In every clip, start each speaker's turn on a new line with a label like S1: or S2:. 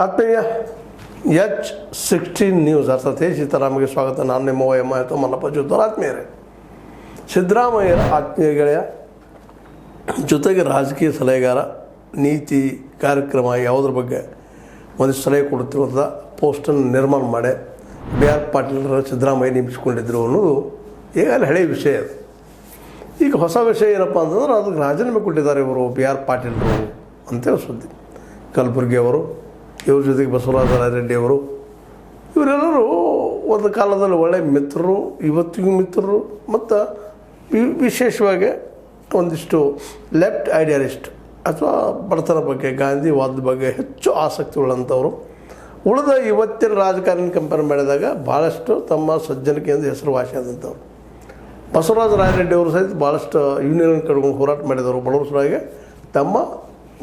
S1: ಆತ್ಮೀಯ H16 news ಅರ್ಥಾತ್ ಸೀತಾರಾಮಗೆ ಸ್ವಾಗತ. ನಾನು ನಿಮ್ಮ ಎಂ ಮಲ್ಲಪ್ಪ ಜೋತೋರ್. ಆತ್ಮೀಯರೇ, ಸಿದ್ದರಾಮಯ್ಯರ ಆತ್ಮೀಯ ಗೆಳೆಯ ಜೊತೆಗೆ ರಾಜಕೀಯ ಸಲಹೆಗಾರ, ನೀತಿ ಕಾರ್ಯಕ್ರಮ ಯಾವುದ್ರ ಬಗ್ಗೆ ಒಂದಿಷ್ಟು ಸಲಹೆ ಕೊಡುತ್ತಿರುವಂಥ ಪೋಸ್ಟನ್ನು ನಿರ್ಮಾಣ ಮಾಡಿ BR ಪಾಟೀಲರ ಸಿದ್ದರಾಮಯ್ಯ ನೇಮಿಸಿಕೊಂಡಿದ್ದರು ಅನ್ನೋದು ಈಗಾಗಲೇ ಹಳೆಯ ವಿಷಯ. ಅದು ಈಗ ಹೊಸ ವಿಷಯ ಏನಪ್ಪ ಅಂತಂದ್ರೆ ಅದಕ್ಕೆ ರಾಜೀನಾಮೆ ಕೊಟ್ಟಿದ್ದಾರೆ ಇವರು BR ಪಾಟೀಲರು ಅಂತೇಳಿ ಸುದ್ದಿ. ಕಲಬುರ್ಗಿ ಅವರು, ಇವ್ರ ಜೊತೆಗೆ ಬಸವರಾಜ ರೆಡ್ಡಿ ಅವರು, ಇವರೆಲ್ಲರೂ ಒಂದು ಕಾಲದಲ್ಲಿ ಒಳ್ಳೆಯ ಮಿತ್ರರು, ಇವತ್ತಿಗೂ ಮಿತ್ರರು, ಮತ್ತು ವಿಶೇಷವಾಗಿ ಒಂದಿಷ್ಟು ಲೆಫ್ಟ್ ಐಡಿಯಾಲಿಸ್ಟ್ ಅಥವಾ ಬಡತನ ಬಗ್ಗೆ, ಗಾಂಧಿವಾದದ ಬಗ್ಗೆ ಹೆಚ್ಚು ಆಸಕ್ತಿ ಉಳ್ಳಂಥವ್ರು. ಉಳಿದ ಇವತ್ತಿನ ರಾಜಕಾರಣ ಕಂಪೇರ್ ಮಾಡಿದಾಗ ಭಾಳಷ್ಟು ತಮ್ಮ ಸಜ್ಜನಿಕೆಯಿಂದ ಹೆಸರುವಾಸಿಯಾದಂಥವ್ರು. ಬಸವರಾಜ ರಾಯರೆಡ್ಡಿ ಅವರು ಸಹಿತ ಭಾಳಷ್ಟು ಯೂನಿಯನ್ ಕಡ್ಕೊಂಡು ಹೋರಾಟ ಮಾಡಿದವರು. ಬಡವರ ಸಲುವಾಗಿ ತಮ್ಮ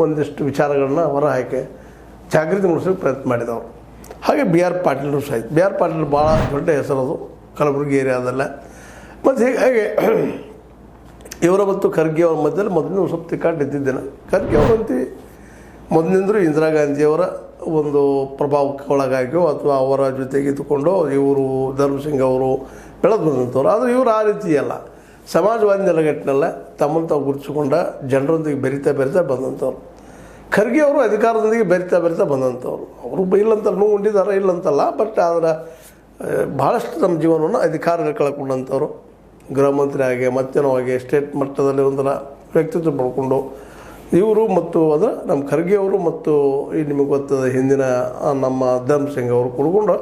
S1: ಒಂದಿಷ್ಟು ವಿಚಾರಗಳನ್ನ ಹೊರಹಾಕಿ ಜಾಗೃತಿ ಮೂಡಿಸೋಕ್ಕೆ ಪ್ರಯತ್ನ ಮಾಡಿದವರು. ಹಾಗೆ BR ಪಾಟೀಲರು ಸಹಿತ. BR ಪಾಟೀಲ್ ಭಾಳ ದೊಡ್ಡ ಹೆಸರದು ಕಲಬುರಗಿ ಏರಿಯಾದಲ್ಲ. ಮತ್ತು ಹೀಗಾಗಿ ಇವರ ಮತ್ತು ಖರ್ಗೆ ಅವ್ರ ಮಧ್ಯದಲ್ಲಿ ಮೊದಲಿನ ಸ್ವಲ್ಪ ತಿಕ್ಕಾಟ ಇದ್ದಿದ್ದೇನೆ. ಖರ್ಗೆ ಅವರಂತೆ ಮೊದಲಿಂದರೂ ಇಂದಿರಾ ಗಾಂಧಿಯವರ ಒಂದು ಪ್ರಭಾವಕ್ಕೆ ಒಳಗಾಗಿಯೋ ಅಥವಾ ಅವರ ಜೊತೆಗೆ ಇದ್ದುಕೊಂಡು ಇವರು ಧರ್ಮಸಿಂಗ್ ಅವರು ಬೆಳೆದು ಬಂದಂಥವ್ರು. ಆದರೆ ಇವರು ಆ ರೀತಿ ಅಲ್ಲ, ಸಮಾಜವಾದಿ ನೆಲೆಗಟ್ಟಿನಲ್ಲ ತಮ್ಮನ್ನು ತಾವು ಗುರುತಿಸಿಕೊಂಡ ಜನರೊಂದಿಗೆ ಬೆರಿತಾ ಬಂದಂಥವ್ರು. ಖರ್ಗೆ ಅವರು ಅಧಿಕಾರದೊಂದಿಗೆ ಬೆರಿತಾ ಬಂದಂಥವ್ರು. ಅವರು ಇಲ್ಲಂತಲ್ಲ, ನೋವು ಉಂಡಿದ್ದಾರೆ ಇಲ್ಲಂತಲ್ಲ, ಬಟ್ ಆದರೆ ಭಾಳಷ್ಟು ನಮ್ಮ ಜೀವನವನ್ನು ಅಧಿಕಾರದಲ್ಲಿ ಕಳ್ಕೊಂಡಂಥವ್ರು. ಗೃಹ ಮಂತ್ರಿ ಆಗಿ ಮತ್ತೇನೋ ಆಗಿ ಸ್ಟೇಟ್ ಮಟ್ಟದಲ್ಲಿ ಒಂದರ ವ್ಯಕ್ತಿತ್ವ ಪಡ್ಕೊಂಡು ಇವರು ಮತ್ತು ಅದರ ನಮ್ಮ ಖರ್ಗೆ ಅವರು ಮತ್ತು ಈ ನಿಮಗೆ ಗೊತ್ತದ ಹಿಂದಿನ ನಮ್ಮ ಧರ್ಮಸಿಂಗ್ ಅವರು ಕುಡ್ಕೊಂಡು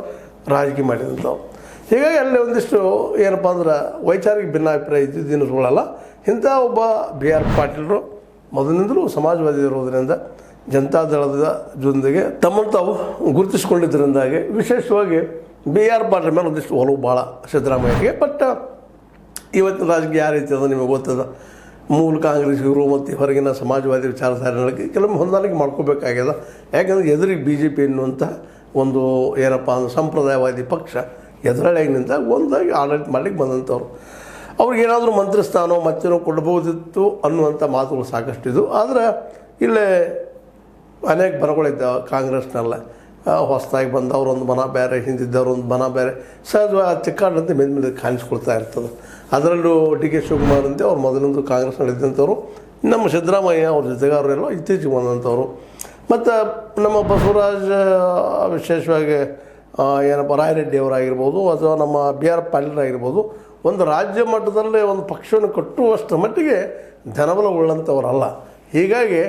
S1: ರಾಜಕೀಯ ಮಾಡಿದಂಥವ್ರು. ಹೀಗಾಗಿ ಅಲ್ಲಿ ಒಂದಿಷ್ಟು ಏನಪ್ಪ ಅಂದ್ರೆ ವೈಚಾರಿಕ ಭಿನ್ನಾಭಿಪ್ರಾಯ ಇದ್ದಿದ್ದೇನಲ್ಲ. ಇಂಥ ಒಬ್ಬ BR ಪಾಟೀಲರು ಮೊದಲಿನಿಂದಲೂ ಸಮಾಜವಾದಿ ಇರೋದರಿಂದ ಜನತಾದಳದ ಜೊತೆಗೆ ತಮ್ಮನ್ನು ತಾವು ಗುರುತಿಸ್ಕೊಂಡಿದ್ದರಿಂದಾಗಿ ವಿಶೇಷವಾಗಿ BR ಪಾಟೀಲ್ ಮೇಲೆ ಒಂದಿಷ್ಟು ಒಲವು ಭಾಳ ಸಿದ್ದರಾಮಯ್ಯಗೆ. ಬಟ್ ಇವತ್ತಿನ ರಾಜಕೀಯ ಯಾವ ರೀತಿ ಅದ ನಿಮಗೆ ಗೊತ್ತದ. ಮೂಲ ಕಾಂಗ್ರೆಸ್ಸಿಗರು ಮತ್ತು ಹೊರಗಿನ ಸಮಾಜವಾದಿ ವಿಚಾರಧಾರೆಗಳಿಗೆ ಕೆಲವೊಮ್ಮೆ ಹೊಂದಾಣಿಕೆ ಮಾಡ್ಕೋಬೇಕಾಗ್ಯದ. ಯಾಕಂದರೆ ಎದುರಿಗೆ BJP ಎನ್ನುವಂಥ ಒಂದು ಏನಪ್ಪ ಅಂದ್ರೆ ಸಂಪ್ರದಾಯವಾದಿ ಪಕ್ಷ ಎದುರಾಳಿಯಾಗಿ ನಿಂತಾಗ ಒಂದಾಗಿ ಆಡಳಿತ ಮಾಡಲಿಕ್ಕೆ ಬಂದಂಥವ್ರು. ಅವ್ರಿಗೇನಾದರೂ ಮಂತ್ರಿ ಸ್ಥಾನ ಮತ್ತೇನೋ ಕೊಡ್ಬೋದಿತ್ತು ಅನ್ನುವಂಥ ಮಾತುಗಳು ಸಾಕಷ್ಟಿದ್ದು. ಆದರೆ ಇಲ್ಲೇ ಅನೇಕ ಬನಗಳಿದ್ದಾವೆ ಕಾಂಗ್ರೆಸ್ನಲ್ಲ. ಹೊಸದಾಗಿ ಬಂದವರು ಒಂದು ಬನ ಬೇರೆ, ಹಿಂದಿದ್ದವರು ಒಂದು ಬನ ಬೇರೆ, ಸಹಜವಾಗಿ ತಿಕ್ಕಾಡಂತೆ ಮೇಲೆ ಕಾಣಿಸ್ಕೊಳ್ತಾ ಇರ್ತದೆ. ಅದರಲ್ಲೂ DK ಶಿವಕುಮಾರ್ ಅಂತೆ ಅವ್ರು ಮೊದಲಿಂದ ಕಾಂಗ್ರೆಸ್ನಲ್ಲಿ ಇದ್ದಂಥವ್ರು. ನಮ್ಮ ಸಿದ್ದರಾಮಯ್ಯ ಅವ್ರ ಜೊತೆಗಾರರೆಲ್ಲ ಇತ್ತೀಚೆಗೆ ಬಂದಂಥವ್ರು. ಮತ್ತು ನಮ್ಮ ಬಸವರಾಜ ವಿಶೇಷವಾಗಿ ಏನಪ್ಪ ರಾಯರೆಡ್ಡಿ ಅವರಾಗಿರ್ಬೋದು ಅಥವಾ ನಮ್ಮ BR ಪಾಟೀಲರಾಗಿರ್ಬೋದು, ಒಂದು ರಾಜ್ಯ ಮಟ್ಟದಲ್ಲೇ ಒಂದು ಪಕ್ಷವನ್ನು ಕಟ್ಟುವಷ್ಟು ಮಟ್ಟಿಗೆ ಧನಬಲ ಉಳ್ಳಂಥವರಲ್ಲ. ಹೀಗಾಗಿ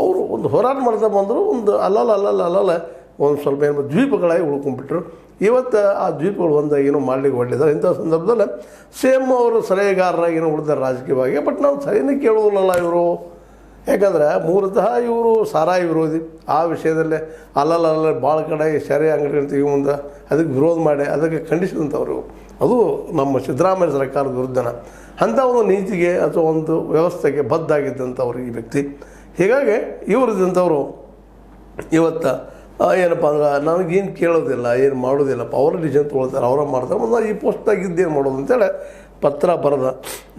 S1: ಅವರು ಒಂದು ಹೋರಾಟ ಮಾಡ್ತಾ ಬಂದರು. ಒಂದು ಅಲ್ಲಲ್ಲ ಒಂದು ಸ್ವಲ್ಪ ಏನೋ ದ್ವೀಪಗಳಾಗಿ ಉಳ್ಕೊಂಡ್ಬಿಟ್ರು. ಇವತ್ತು ಆ ದ್ವೀಪಗಳು ಒಂದಾಗಿ ಏನೋ ಮಾಡಲಿಕ್ಕೆ ಹೊರಟಿದ್ದಾರೆ. ಇಂಥ ಸಂದರ್ಭದಲ್ಲಿ ಸೇಮ್ ಅವರು ಸಲಹೆಗಾರರಾಗಿ ಏನೋ ಉಳಿದಾರೆ ರಾಜಕೀಯವಾಗಿ. ಬಟ್ ನಾವು ಸರಿಯೇ ಕೇಳೋದಿಲ್ಲಲ್ಲ ಇವರು. ಯಾಕಂದ್ರೆ ಮೂಲತಃ ಇವರು ಸಾರಾಯಿ ವಿರೋಧಿ. ಆ ವಿಷಯದಲ್ಲೇ ಅಲ್ಲಲ್ಲ ಭಾಳ ಕಡೆ ಸೆರೆ ಅಂಗಡಿಗಳು ತೆಗಿ ಮುಂದೆ ಅದಕ್ಕೆ ವಿರೋಧ ಮಾಡಿ ಅದಕ್ಕೆ ಖಂಡಿಸಿದಂಥವ್ರು. ಅದು ನಮ್ಮ ಸಿದ್ದರಾಮಯ್ಯ ಸರ್ಕಾರದ ವಿರುದ್ಧನ ಅಂಥ ಒಂದು ನೀತಿಗೆ ಅಥವಾ ಒಂದು ವ್ಯವಸ್ಥೆಗೆ ಬದ್ಧಾಗಿದ್ದಂಥವ್ರು ಈ ವ್ಯಕ್ತಿ. ಹೀಗಾಗಿ ಇವರಿದ್ದಂಥವ್ರು ಇವತ್ತು ಏನಪ್ಪ ಅಂದ್ರೆ ನನಗೇನು ಕೇಳೋದಿಲ್ಲ, ಏನು ಮಾಡೋದಿಲ್ಲಪ್ಪ, ಅವರ ಡಿಸಿಷನ್ ತೊಗೊಳ್ತಾರೆ, ಅವರ ಮಾಡ್ತಾರೆ, ಮತ್ತು ಈ ಪೋಸ್ಟ್ದಾಗಿದ್ದೇನು ಮಾಡೋದು ಅಂತೇಳಿ ಪತ್ರ ಬರೆದ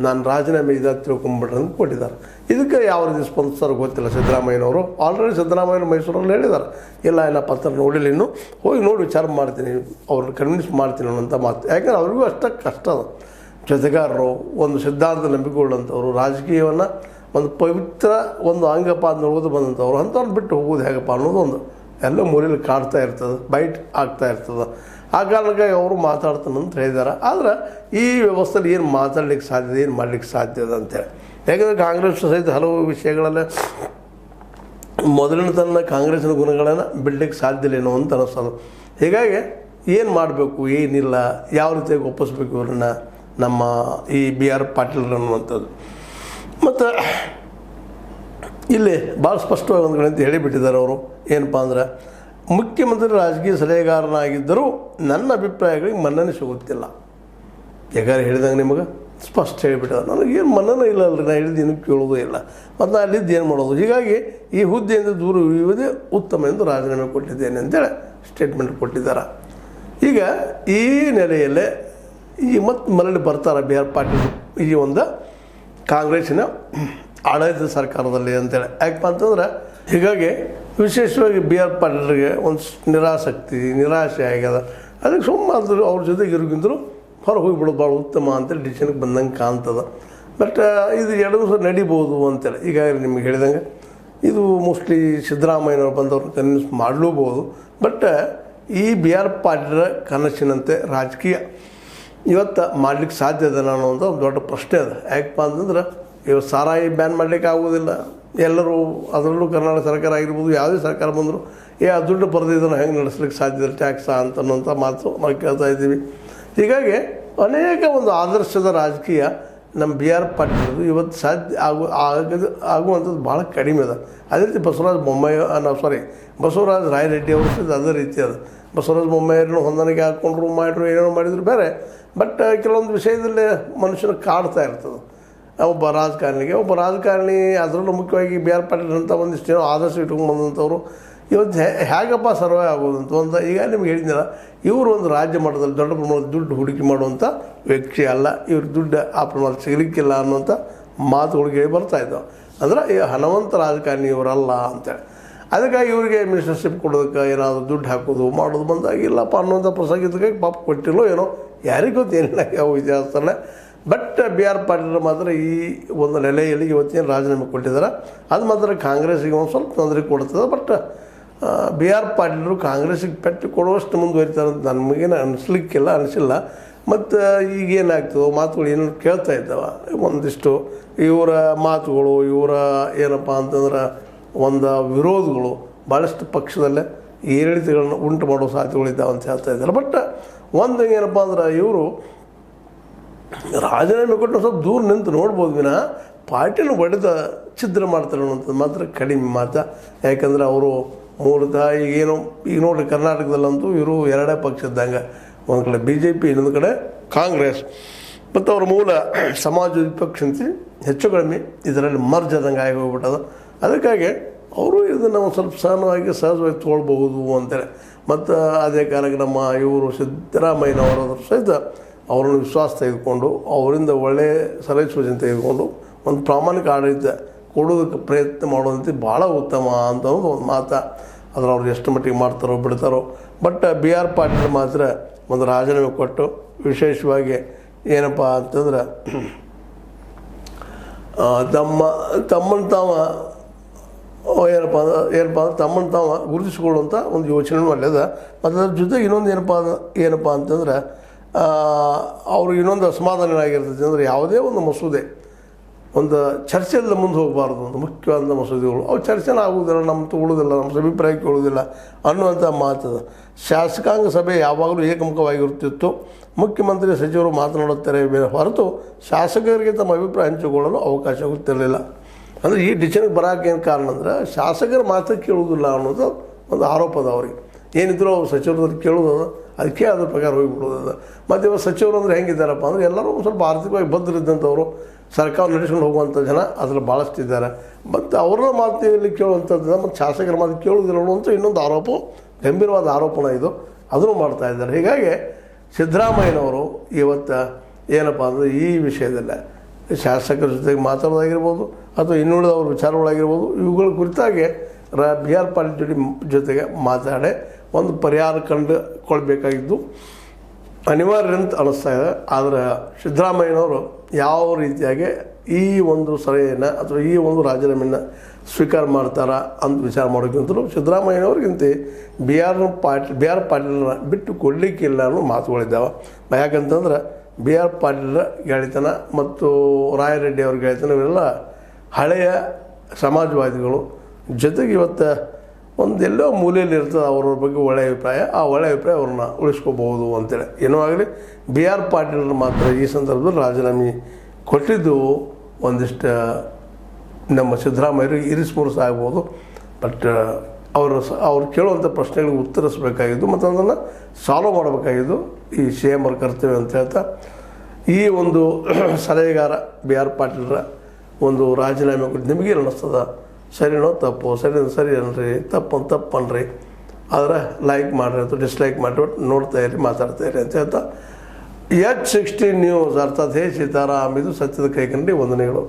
S1: ನಾನು ರಾಜೀನಾಮೆ ಇದೆ ತಿಳ್ಕೊಂಬಿಟ್ರೆ ಅಂತ ಕೊಟ್ಟಿದ್ದಾರೆ. ಇದಕ್ಕೆ ಯಾವ ರೀತಿ ಸ್ಪಂದಿಸ್ತಾರೋ ಗೊತ್ತಿಲ್ಲ ಸಿದ್ದರಾಮಯ್ಯನವರು. ಆಲ್ರೆಡಿ ಸಿದ್ದರಾಮಯ್ಯನ ಮೈಸೂರಲ್ಲಿ ಹೇಳಿದ್ದಾರೆ, ಇಲ್ಲ ಪತ್ರ ನೋಡಿಲ್ಲ, ಇನ್ನೂ ಹೋಗಿ ನೋಡಿ ವಿಚಾರ ಮಾಡ್ತೀನಿ, ಅವ್ರನ್ನ ಕನ್ವಿನ್ಸ್ ಮಾಡ್ತೀನಿ ಅನ್ನೋಂಥ ಮಾತು. ಯಾಕಂದ್ರೆ ಅವ್ರಿಗೂ ಅಷ್ಟೇ ಕಷ್ಟ ಅದ. ಜೊತೆಗಾರರು, ಒಂದು ಸಿದ್ಧಾಂತ ನಂಬಿಕೊಳ್ಳಂಥವ್ರು, ರಾಜಕೀಯವನ್ನು ಒಂದು ಪವಿತ್ರ ಒಂದು ಅಂಗಪ್ಪ ಅಂತ ನೋಡೋದು ಬಂದಂಥವ್ರು, ಅಂಥವ್ರು ಬಿಟ್ಟು ಹೋಗೋದು ಹೇಗಪ್ಪ ಅನ್ನೋದು ಒಂದು ಎಲ್ಲ ಮೂಲೆಯಲ್ಲಿ ಕಾಡ್ತಾ ಇರ್ತದೆ, ಬೈಟ್ ಆಗ್ತಾ ಇರ್ತದೆ. ಆ ಕಾರಣಕ್ಕೆ ಅವರು ಮಾತಾಡ್ತಾನಂತ ಹೇಳಿದ್ದಾರೆ. ಆದರೆ ಈ ವ್ಯವಸ್ಥೆಯಲ್ಲಿ ಏನು ಮಾತಾಡ್ಲಿಕ್ಕೆ ಸಾಧ್ಯತೆ, ಏನು ಮಾಡಲಿಕ್ಕೆ ಸಾಧ್ಯದ ಅಂತೇಳಿ. ಯಾಕಂದರೆ ಕಾಂಗ್ರೆಸ್ ಸಹಿತ ಹಲವು ವಿಷಯಗಳಲ್ಲಿ ಮೊದಲಿನ ತನ್ನ ಕಾಂಗ್ರೆಸ್ಸಿನ ಗುಣಗಳನ್ನು ಬಿಡಲಿಕ್ಕೆ ಸಾಧ್ಯ ಇಲ್ಲ ಅಂತ ಅನ್ನಿಸ್ತದೆ. ಹೀಗಾಗಿ ಏನು ಮಾಡಬೇಕು, ಏನಿಲ್ಲ, ಯಾವ ರೀತಿಯಾಗಿ ಒಪ್ಪಿಸ್ಬೇಕು ಇವ್ರನ್ನ ನಮ್ಮ ಈ BR ಪಾಟೀಲರು ಅನ್ನುವಂಥದ್ದು. ಮತ್ತು ಇಲ್ಲಿ ಭಾಳ ಸ್ಪಷ್ಟವಾಗಿ ಒಂದು ಗಣತಿ ಹೇಳಿಬಿಟ್ಟಿದ್ದಾರೆ ಅವರು. ಏನಪ್ಪ ಅಂದ್ರೆ, ಮುಖ್ಯಮಂತ್ರಿ ರಾಜಕೀಯ ಸಲಹೆಗಾರನಾಗಿದ್ದರೂ ನನ್ನ ಅಭಿಪ್ರಾಯಗಳಿಗೆ ಮನ್ನಣೆ ಸಿಗುತ್ತಿಲ್ಲ. ಯಾಕಂದ್ರೆ ಹೇಳಿದಂಗೆ ನಿಮಗೆ ಸ್ಪಷ್ಟ ಹೇಳಿಬಿಟ್ಟಿದ್ದಾರೆ. ನನಗೇನು ಮನ್ನಣೆ ಇಲ್ಲ ಅಲ್ರಿ, ನಾನು ಹೇಳಿದ್ದು ಏನೂ ಕೇಳೋದು ಇಲ್ಲ, ಮತ್ತು ನಾನು ಅಲ್ಲಿದ್ದು ಏನು ಮಾಡೋದು. ಹೀಗಾಗಿ ಈ ಹುದ್ದೆಯಿಂದ ದೂರ ಉಳಿಯುವುದೇ ಉತ್ತಮ ಎಂದು ರಾಜೀನಾಮೆ ಕೊಟ್ಟಿದ್ದೇನೆ ಅಂತೇಳಿ ಸ್ಟೇಟ್ಮೆಂಟ್ ಕೊಟ್ಟಿದ್ದಾರೆ. ಈಗ ಈ ನೆಲೆಯಲ್ಲೇ ಈ ಮತ್ತೆ ಮರಳಿ ಬರ್ತಾರೆ BR ಪಾಟೀಲ್ ಈ ಒಂದು ಕಾಂಗ್ರೆಸ್ಸಿನ ಆಡಳಿತ ಸರ್ಕಾರದಲ್ಲಿ ಅಂತೇಳಿ. ಯಾಕಪ್ಪ ಅಂತಂದ್ರೆ ಹೀಗಾಗಿ ವಿಶೇಷವಾಗಿ ಬಿ ಆರ್ ಪಾಟೀಲ್ರಿಗೆ ಒಂದು ನಿರಾಸೆ ಆಗ್ಯದ. ಅದಕ್ಕೆ ಸುಮ್ಮನೆ ಅವ್ರ ಜೊತೆಗೆ ಇರೋಗಿಂದ್ರು ಹೊರಗೆ ಹೋಗಿಬಿಡೋದು ಭಾಳ ಉತ್ತಮ ಅಂತೇಳಿ ಡಿಸಿಷನ್ಗೆ ಬಂದಂಗೆ ಕಾಣ್ತದೆ. ಬಟ್ ಇದು 2 ದಿವಸ ನಡಿಬೋದು ಅಂತೇಳಿ ಈಗಾಗಲೇ ನಿಮ್ಗೆ ಹೇಳಿದಂಗೆ ಇದು ಮೋಸ್ಟ್ಲಿ ಸಿದ್ದರಾಮಯ್ಯನವ್ರು ಬಂದವ್ರನ್ನ ಕನ್ವಿನ್ಸ್ ಮಾಡಲೂಬೋದು. ಬಟ್ ಈ ಬಿ ಆರ್ ಪಾಟೀಲರ ಕನಸಿನಂತೆ ರಾಜಕೀಯ ಇವತ್ತು ಮಾಡಲಿಕ್ಕೆ ಸಾಧ್ಯ ಇದೆ ಅನ್ನೋಂಥ ಒಂದು ದೊಡ್ಡ ಪ್ರಶ್ನೆ ಅದ. ಯಾಕಪ್ಪ ಅಂತಂದ್ರೆ ಇವತ್ತು ಸಾರಾಯಿ ಬ್ಯಾನ್ ಮಾಡಲಿಕ್ಕೆ ಆಗೋದಿಲ್ಲ. ಎಲ್ಲರೂ ಅದರಲ್ಲೂ ಕರ್ನಾಟಕ ಸರ್ಕಾರ ಆಗಿರ್ಬೋದು, ಯಾವುದೇ ಸರ್ಕಾರ ಬಂದರೂ ಆ ದುಡ್ಡು ಬರೆದಿದ್ದನ್ನು ಹೆಂಗೆ ನಡೆಸ್ಲಿಕ್ಕೆ ಸಾಧ್ಯ ಇದೆ ಟ್ಯಾಕ್ಸ ಅನ್ನೋಂಥ ಮಾತು ನಾವು ಕೇಳ್ತಾ ಇದ್ದೀವಿ. ಹೀಗಾಗಿ ಅನೇಕ ಒಂದು ಆದರ್ಶದ ರಾಜಕೀಯ ನಮ್ಮ ಬಿ ಆರ್ ಪಾಟೀಲ್ ಇವತ್ತು ಸಾಧ್ಯ ಆಗುವಂಥದ್ದು ಭಾಳ ಕಡಿಮೆ ಅದ. ಅದೇ ರೀತಿ ಬಸವರಾಜ ರಾಯರೆಡ್ಡಿ ಅವರು ಸಹ ಅದೇ ರೀತಿ ಅದ. ಬಸವರಾಜ ಬೊಮ್ಮಾಯಿಯವ್ರನ್ನ ಹೊಂದಾಣಿಕೆ ಹಾಕ್ಕೊಂಡ್ರು ಏನೋ ಮಾಡಿದ್ರು ಬೇರೆ. ಬಟ್ ಕೆಲವೊಂದು ವಿಷಯದಲ್ಲೇ ಮನುಷ್ಯನ ಕಾಡ್ತಾ ಇರ್ತದೆ ಒಬ್ಬ ರಾಜಕಾರಣಿ. ಅದರಲ್ಲೂ ಮುಖ್ಯವಾಗಿ ಬಿ ಆರ್ ಪಾಟೀಲ್ ಅಂತ ಒಂದಿಷ್ಟು ಏನೋ ಆದರ್ಶ ಇಟ್ಕೊಂಡು ಬಂದಂಥವ್ರು ಇವತ್ತು ಹೇಗಪ್ಪ ಸರ್ವೇ ಆಗೋದಂತ ಒಂದು ಈಗ ನಿಮ್ಗೆ ಹೇಳಿದ್ನಲ್ಲ, ಇವರು ಒಂದು ರಾಜ್ಯ ಮಟ್ಟದಲ್ಲಿ ದೊಡ್ಡ ಪ್ರಮಾಣದ ದುಡ್ಡು ಹೂಡಿಕೆ ಮಾಡುವಂಥ ವ್ಯಕ್ತಿ ಅಲ್ಲ. ಇವ್ರ ದುಡ್ಡು ಆ ಪ್ರಮಾಣದಲ್ಲಿ ಸಿಗಲಿಕ್ಕಿಲ್ಲ ಅನ್ನುವಂಥ ಮಾತುಗಳು ಕೇಳಿ ಬರ್ತಾ ಇದ್ದಾವೆ. ಅಂದ್ರೆ ಈ ಹಣವಂತ ರಾಜಕಾರಣಿ ಇವರಲ್ಲ ಅಂತೇಳಿ. ಅದಕ್ಕಾಗಿ ಇವರಿಗೆ ಮಿನಿಸ್ಟರ್ಶಿಪ್ ಕೊಡೋದಕ್ಕೆ ಏನಾದರೂ ದುಡ್ಡು ಹಾಕೋದು ಮಾಡೋದು ಬಂದಾಗಿಲ್ಲಪ್ಪ ಅನ್ನೋಂಥ ಪ್ರಸಂಗಕ್ಕೆ ಪಾಪ ಕೊಟ್ಟಿಲ್ಲೋ ಏನೋ, ಯಾರಿಗೂ ಗೊತ್ತು ಏನಿಲ್ಲ ಯಾವ ಇತಿಹಾಸದಲ್ಲೇ. ಬಟ್ ಬಿ ಆರ್ ಪಾಟೀಲ್ ಮಾತ್ರ ಈ ಒಂದು ನೆಲೆಯಲ್ಲಿ ಇವತ್ತೇನು ರಾಜೀನಾಮೆ ಕೊಟ್ಟಿದ್ದಾರೆ ಅದು ಮಾತ್ರ ಕಾಂಗ್ರೆಸ್ಸಿಗೆ ಒಂದು ಸ್ವಲ್ಪ ತೊಂದರೆ ಕೊಡ್ತದೆ. ಬಟ್ ಬಿ ಆರ್ ಪಾಟೀಲರು ಕಾಂಗ್ರೆಸ್ಸಿಗೆ ಪೆಟ್ಟು ಕೊಡುವಷ್ಟು ಮುಂದುವರಿತಾರೆ ಅಂತ ನಮಗೇನು ಅನಿಸಿಲ್ಲ. ಮತ್ತು ಈಗೇನಾಗ್ತದೋ ಮಾತುಗಳು ಏನೋ ಕೇಳ್ತಾ ಇದ್ದಾವೆ. ಒಂದಿಷ್ಟು ಇವರ ಮಾತುಗಳು, ಇವರ ಏನಪ್ಪ ಅಂತಂದ್ರೆ ಒಂದು ವಿರೋಧಗಳು ಭಾಳಷ್ಟು ಪಕ್ಷದಲ್ಲೇ ಏರಿಳಿತಗಳನ್ನು ಉಂಟು ಮಾಡೋ ಸಾಧ್ಯತೆಗಳಿದ್ದಾವೆ ಅಂತ ಹೇಳ್ತಾ ಇದ್ದಾರೆ. ಬಟ್ ಒಂದು ಏನಪ್ಪ ಅಂದ್ರೆ ಇವರು ರಾಜೀನಾಮೆ ಕೊಟ್ಟು ಸ್ವಲ್ಪ ದೂರ ನಿಂತು ನೋಡ್ಬೋದು ವಿನ ಪಾರ್ಟಿನ ಹೊಡೆದ ಛಿದ್ರ ಮಾಡ್ತಾರೆ ಅನ್ನೋಂಥದ್ದು ಮಾತ್ರ ಕಡಿಮೆ ಮಾತು. ಯಾಕಂದರೆ ಅವರು ಮೂಲತಃ ಈಗ ನೋಡಿರಿ ಕರ್ನಾಟಕದಲ್ಲಂತೂ ಇವರು 2 ಪಕ್ಷ ಇದ್ದಂಗೆ, ಒಂದು ಕಡೆ BJP, ಇನ್ನೊಂದು ಕಡೆ ಕಾಂಗ್ರೆಸ್. ಮತ್ತು ಅವ್ರ ಮೂಲ ಸಮಾಜವಾದಿ ಪಕ್ಷ ಅಂತ ಹೆಚ್ಚು ಕಡಿಮೆ ಇದರಲ್ಲಿ ಮರ್ಜ್ ಆದಂಗೆ ಆಗಿ ಹೋಗ್ಬಿಟ್ಟದ. ಅದಕ್ಕಾಗಿ ಅವರು ಇದನ್ನು ಒಂದು ಸ್ವಲ್ಪ ಸಹಜವಾಗಿ ತೊಗೊಳ್ಬಹುದು ಅಂತೇಳಿ. ಮತ್ತು ಅದೇ ಕಾಲಕ್ಕೆ ನಮ್ಮ ಇವರು ಸಿದ್ದರಾಮಯ್ಯನವರ ಸಹಿತ ಅವರನ್ನು ವಿಶ್ವಾಸ ತೆಗೆದುಕೊಂಡು ಅವರಿಂದ ಒಳ್ಳೆಯ ಸಲಹೆ ಸೂಚನೆ ತೆಗೆದುಕೊಂಡು ಒಂದು ಪ್ರಾಮಾಣಿಕ ಆಡಳಿತ ಕೊಡೋದಕ್ಕೆ ಪ್ರಯತ್ನ ಮಾಡೋದಂತೆ ಭಾಳ ಉತ್ತಮ ಅಂತ ಒಂದು ಮಾತು. ಅದನ್ನು ಅವ್ರು ಎಷ್ಟು ಮಟ್ಟಿಗೆ ಮಾಡ್ತಾರೋ ಬಿಡ್ತಾರೋ. ಬಟ್ ಬಿ ಆರ್ ಪಾಟೀಲ್ ಮಾತ್ರ ಒಂದು ರಾಜೀನಾಮೆ ಕೊಟ್ಟು ವಿಶೇಷವಾಗಿ ಏನಪ್ಪ ಅಂತಂದ್ರೆ ತಮ್ಮನ್ನು ತಾವ ತಮ್ಮನ್ನು ತಾವ ಗುರುತಿಸಿಕೊಳ್ಳುವಂಥ ಒಂದು ಯೋಚನೆ ಒಳ್ಳೆಯದ. ಮತ್ತು ಅದ್ರ ಜೊತೆಗೆ ಇನ್ನೊಂದು ಏನಪ್ಪ ಅಂತಂದ್ರೆ ಅವ್ರಿಗೆ ಇನ್ನೊಂದು ಅಸಮಾಧಾನ ಆಗಿರ್ತದೆ. ಅಂದರೆ ಯಾವುದೇ ಒಂದು ಮಸೂದೆ ಒಂದು ಚರ್ಚೆಯಿಂದ ಮುಂದೆ ಹೋಗಬಾರ್ದು. ಒಂದು ಮುಖ್ಯವಾದ ಮಸೂದೆಗಳು ಅವು ಚರ್ಚೆನ ಆಗುವುದಿಲ್ಲ, ನಮ್ಮ ತಗೊಳ್ಳೋದಿಲ್ಲ, ನಮ್ಮ ಅಭಿಪ್ರಾಯ ಕೇಳೋದಿಲ್ಲ ಅನ್ನುವಂಥ ಮಾತದ. ಶಾಸಕಾಂಗ ಸಭೆ ಯಾವಾಗಲೂ ಏಕಮುಖವಾಗಿರುತ್ತಿತ್ತು. ಮುಖ್ಯಮಂತ್ರಿ ಸಚಿವರು ಮಾತನಾಡುತ್ತಾರೆ ಹೊರತು ಶಾಸಕರಿಗೆ ತಮ್ಮ ಅಭಿಪ್ರಾಯ ಹಂಚಿಕೊಳ್ಳಲು ಅವಕಾಶ ಆಗುತ್ತಿರಲಿಲ್ಲ. ಅಂದರೆ ಈ ಡಿಸಿಷನ್ಗೆ ಬರೋಕೆ ಏನು ಕಾರಣ ಅಂದ್ರೆ ಶಾಸಕರ ಮಾತು ಕೇಳುವುದಿಲ್ಲ ಅನ್ನೋದು ಒಂದು ಆರೋಪದ ಅವ್ರಿಗೆ. ಏನಿದ್ರು ಅವ್ರು ಸಚಿವರು ಕೇಳೋದು ಅದಕ್ಕೆ ಅದ್ರ ಪ್ರಕಾರ ಹೋಗಿಬಿಡೋದು. ಮತ್ತು ಇವಾಗ ಸಚಿವರು ಅಂದರೆ ಹೆಂಗಿದ್ದಾರಪ್ಪ ಅಂದರೆ ಎಲ್ಲರೂ ಸ್ವಲ್ಪ ಆರ್ಥಿಕವಾಗಿ ಬದ್ಧರಿದ್ದಂಥವ್ರು, ಸರ್ಕಾರ ನಡೆಸ್ಕೊಂಡು ಹೋಗುವಂಥ ಜನ ಅದ್ರಲ್ಲಿ ಭಾಳಷ್ಟು ಇದ್ದಾರೆ. ಮತ್ತು ಅವ್ರನ್ನ ಮಾತಿನಲ್ಲಿ ಕೇಳುವಂಥದ್ದು ಮತ್ತು ಶಾಸಕರ ಮಾತು ಕೇಳುವುದಿಲ್ಲ ಅಂತ ಇನ್ನೊಂದು ಆರೋಪ, ಗಂಭೀರವಾದ ಆರೋಪನ ಇದು, ಅದನ್ನು ಮಾಡ್ತಾಯಿದ್ದಾರೆ. ಹೀಗಾಗಿ ಸಿದ್ದರಾಮಯ್ಯನವರು ಇವತ್ತು ಏನಪ್ಪ ಅಂದರೆ ಈ ವಿಷಯದಲ್ಲೇ ಶಾಸಕರ ಜೊತೆಗೆ ಮಾತಾಡೋದಾಗಿರ್ಬೋದು ಅಥವಾ ಇನ್ನುಳಿದವ್ರ ವಿಚಾರಗಳಾಗಿರ್ಬೋದು ಇವುಗಳ ಕುರಿತಾಗಿ ಬಿ ಆರ್ ಪಾಟೀಲ್ ಜೊತೆಗೆ ಮಾತಾಡಿ ಒಂದು ಪರಿಹಾರ ಕಂಡುಕೊಳ್ಬೇಕಾಗಿದ್ದು ಅನಿವಾರ್ಯ ಅಂತ ಅನ್ನಿಸ್ತಾ ಇದೆ. ಆದರೆ ಸಿದ್ದರಾಮಯ್ಯನವರು ಯಾವ ರೀತಿಯಾಗಿ ಈ ಒಂದು ಸಲಹೆಯನ್ನು ಅಥವಾ ಈ ಒಂದು ರಾಜೀನಾಮೆಯನ್ನು ಸ್ವೀಕಾರ ಮಾಡ್ತಾರ ಅಂತ ವಿಚಾರ ಮಾಡೋಕ್ಕಿಂತಲೂ ಸಿದ್ದರಾಮಯ್ಯನವ್ರಿಗಿಂತ ಬಿ ಆರ್ ಪಾಟೀಲರ ಬಿಟ್ಟು ಕೊಡಲಿಕ್ಕಿಲ್ಲ ಅನ್ನೋ ಮಾತುಗಳಿದ್ದಾವೆ. ಯಾಕಂತಂದ್ರೆ ಬಿ ಆರ್ ಪಾಟೀಲರ ಗೆಳೆತನ ಮತ್ತು ರಾಯರೆಡ್ಡಿ ಅವ್ರ ಗೆಳೆತನ ಇವೆಲ್ಲ ಹಳೆಯ ಸಮಾಜವಾದಿಗಳು. ಜೊತೆಗೆ ಇವತ್ತು ಒಂದೆಲ್ಲೋ ಮೂಲೆಯಲ್ಲಿ ಇರ್ತದೆ ಅವ್ರವ್ರ ಬಗ್ಗೆ ಒಳ್ಳೆಯ ಅಭಿಪ್ರಾಯ, ಆ ಒಳ್ಳೆಯ ಅಭಿಪ್ರಾಯ ಅವ್ರನ್ನ ಉಳಿಸ್ಕೋಬಹುದು ಅಂತೇಳಿ. ಏನೋ ಆಗಲಿ ಬಿ ಆರ್ ಪಾಟೀಲರು ಮಾತ್ರ ಈ ಸಂದರ್ಭದಲ್ಲಿ ರಾಜೀನಾಮೆ ಕೊಟ್ಟಿದ್ದು ಒಂದಿಷ್ಟು ನಮ್ಮ ಸಿದ್ದರಾಮಯ್ಯರಿಗೆ ಇರಿಸ್ಮುರಿಸ ಆಗ್ಬೋದು. ಬಟ್ ಅವ್ರು ಕೇಳುವಂಥ ಪ್ರಶ್ನೆಗಳಿಗೆ ಉತ್ತರಿಸಬೇಕಾಗಿದ್ದು ಮತ್ತು ಅದನ್ನು ಸಾಲ್ವ್ ಮಾಡಬೇಕಾಗಿದ್ದು ಈ CM ಅವ್ರ ಕರ್ತವ್ಯ ಅಂತ ಹೇಳ್ತಾ ಈ ಒಂದು ಸಲಹೆಗಾರ ಬಿ ಆರ್ ಪಾಟೀಲರ ಒಂದು ರಾಜೀನಾಮೆ ಕುರಿತು ನಿಮಗೇನು ಅನ್ನಿಸ್ತದ? ಸರಿನೋ ತಪ್ಪು? ಸರಿ ಅನ್ರಿ, ತಪ್ಪನ್ರಿ. ಆದರೆ ಲೈಕ್ ಮಾಡಿರಿ ಅಥವಾ ಡಿಸ್ಲೈಕ್ ಮಾಡಿ ನೋಡ್ತಾ ಇರಿ, ಮಾತಾಡ್ತಾ ಇರಿ ಅಂತ ಹೇಳ್ತಾ H16 ನ್ಯೂಸ್ ಅರ್ಥಾತ್ ಹೇ ಸೀತಾರಾಮ್ ಇದು ಸತ್ಯದ ಕೈಕಂಡಿ ವಂದನೆಗಳು.